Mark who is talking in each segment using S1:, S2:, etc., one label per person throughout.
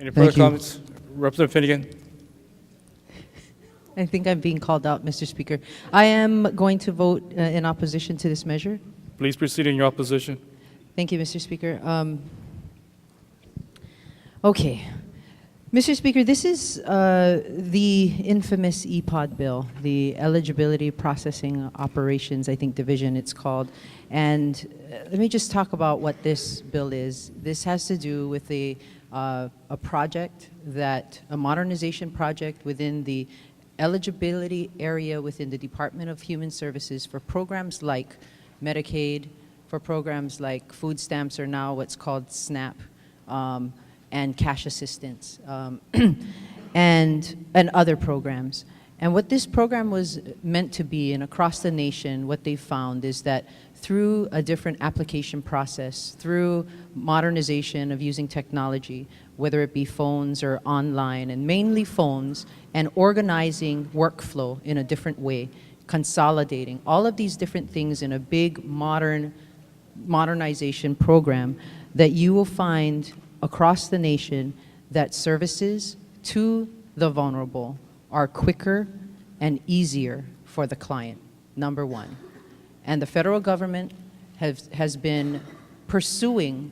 S1: Any further
S2: Thank you.
S1: comments? Representative Finnegan.
S3: I think I'm being called out, Mr. Speaker. I am going to vote in opposition to this measure.
S1: Please proceed in your opposition.
S3: Thank you, Mr. Speaker. Okay. Mr. Speaker, this is the infamous EPOD bill, the Eligibility Processing Operations, I think, division it's called. And let me just talk about what this bill is. This has to do with a project a modernization project within the eligibility area within the Department of Human Services for programs like Medicaid, for programs like food stamps, or now what's called SNAP, and cash assistance, and other programs. And what this program was meant to be, and across the nation, what they found is that through a different application process, through modernization of using technology, whether it be phones or online, and mainly phones, and organizing workflow in a different way, consolidating, all of these different things in a big modernization program, that you will find across the nation that services to the vulnerable are quicker and easier for the client, number one. And the federal government has been pursuing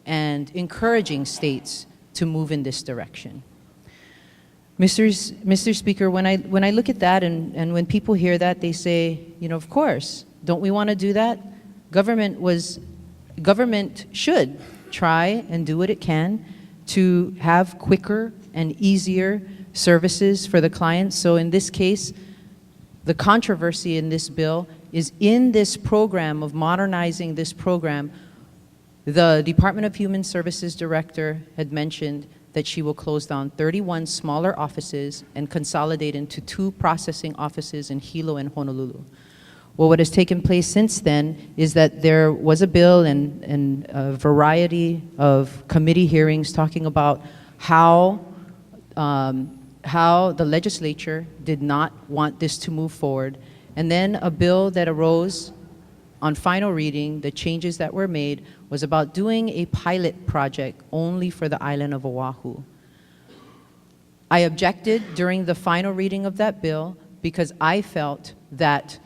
S3: and encouraging states to move in this direction. Mr. Speaker, when I look at that and when people hear that, they say, you know, of course, don't we want to do that? Government should try and do what it can to have quicker and easier services for the clients. So in this case, the controversy in this bill is in this program of modernizing this program. The Department of Human Services director had mentioned that she will close down 31 smaller offices and consolidate into 2 processing offices in Hilo and Honolulu. Well, what has taken place since then is that there was a bill and a variety of committee hearings talking about how the legislature did not want this to move forward. And then a bill that arose on final reading, the changes that were made, was about doing a pilot project only for the island of Oahu. I objected during the final reading of that bill because I felt that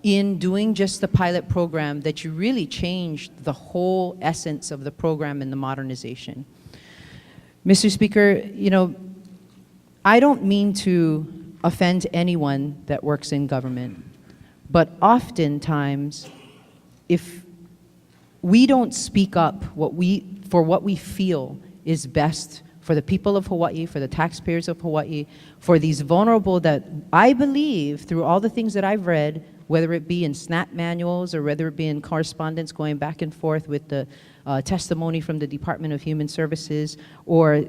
S3: in doing just the pilot program, that you really changed the whole essence of the program and the modernization. Mr. Speaker, you know, I don't mean to offend anyone that works in government, but oftentimes, if we don't speak up for what we feel is best for the people of Hawaii, for the taxpayers of Hawaii, for these vulnerable that I believe, through all the things that I've read, whether it be in SNAP manuals or whether it be in correspondence going back and forth with the testimony from the Department of Human Services, or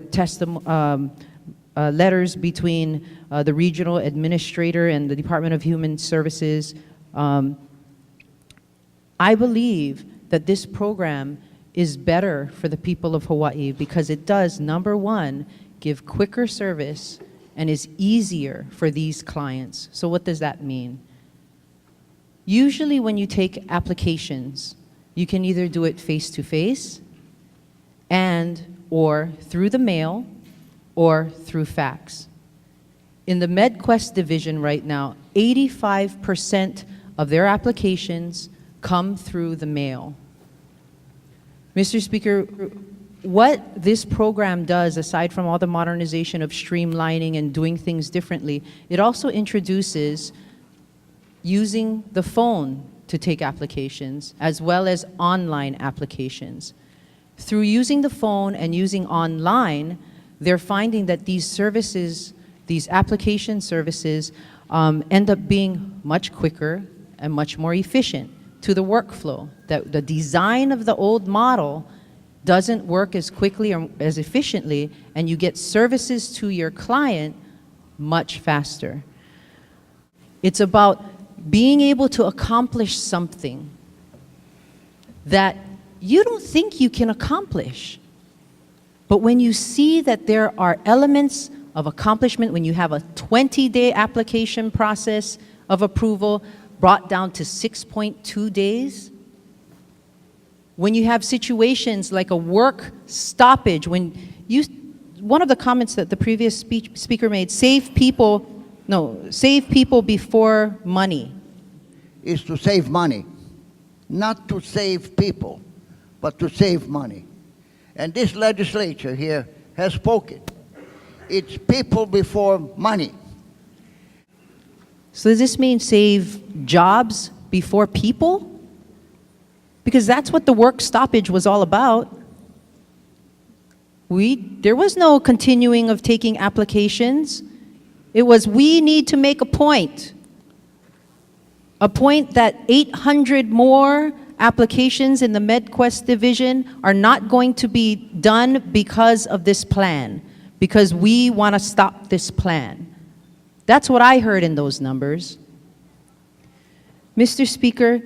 S3: letters between the regional administrator and the Department of Human Services, I believe that this program is better for the people of Hawaii because it does, number one, give quicker service and is easier for these clients. So what does that mean? Usually when you take applications, you can either do it face-to-face or through the mail or through fax. In the MedQuest division right now, 85% of their applications come through the mail. Mr. Speaker, what this program does, aside from all the modernization of streamlining and doing things differently, it also introduces using the phone to take applications, as well as online applications. Through using the phone and using online, they're finding that these services, these application services, end up being much quicker and much more efficient to the workflow. That the design of the old model doesn't work as quickly or as efficiently, and you get services to your client much faster. It's about being able to accomplish something that you don't think you can accomplish. But when you see that there are elements of accomplishment, when you have a 20-day application process of approval brought down to 6.2 days, when you have situations like a work stoppage, when you one of the comments that the previous speaker made, save people before money.
S2: Is to save money, not to save people, but to save money. And this legislature here has spoken. It's people before money.
S3: So does this mean save jobs before people? Because that's what the work stoppage was all about. There was no continuing of taking applications. It was, we need to make a point that 800 more applications in the MedQuest division are not going to be done because of this plan, because we want to stop this plan. That's what I heard in those numbers. Mr. Speaker,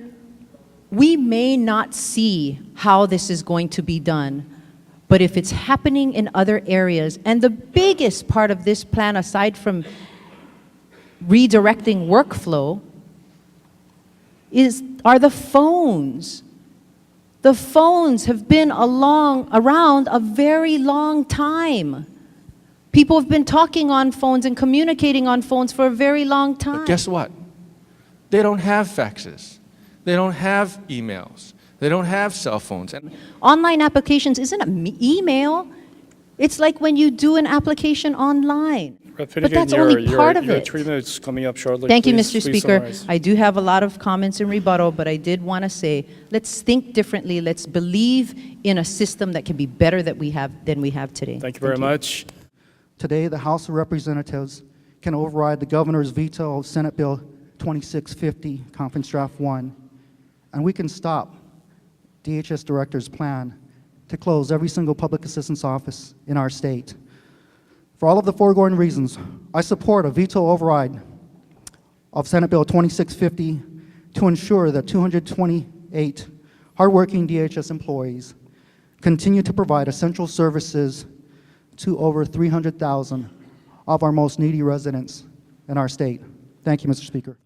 S3: we may not see how this is going to be done, but if it's happening in other areas, and the biggest part of this plan, aside from redirecting workflow, are the phones. The phones have been around a very long time. People have been talking on phones and communicating on phones for a very long time.
S4: But guess what? They don't have faxes. They don't have emails. They don't have cell phones. And
S3: Online applications isn't an email. It's like when you do an application online.
S1: Rep.
S3: But
S1: Finnegan,
S3: that's only part of
S1: your
S3: it.
S1: 3 minutes coming up shortly.
S3: Thank you,
S1: Please-
S3: Mr.
S1: please
S3: Speaker.
S1: summarize.
S3: I do have a lot of comments in rebuttal, but I did want to say, let's think differently. Let's believe in a system that can be better than we have today.
S1: Thank you very much.
S5: Today, the House of Representatives can override the governor's veto of Senate Bill 2650, Conference Draft 1, and we can stop DHS Director's plan to close every single public assistance office in our state. For all of the foregoing reasons, I support a veto override of Senate Bill 2650 to ensure that 228 hardworking DHS employees continue to provide essential services to over 300,000 of our most needy residents in our state. Thank you, Mr. Speaker.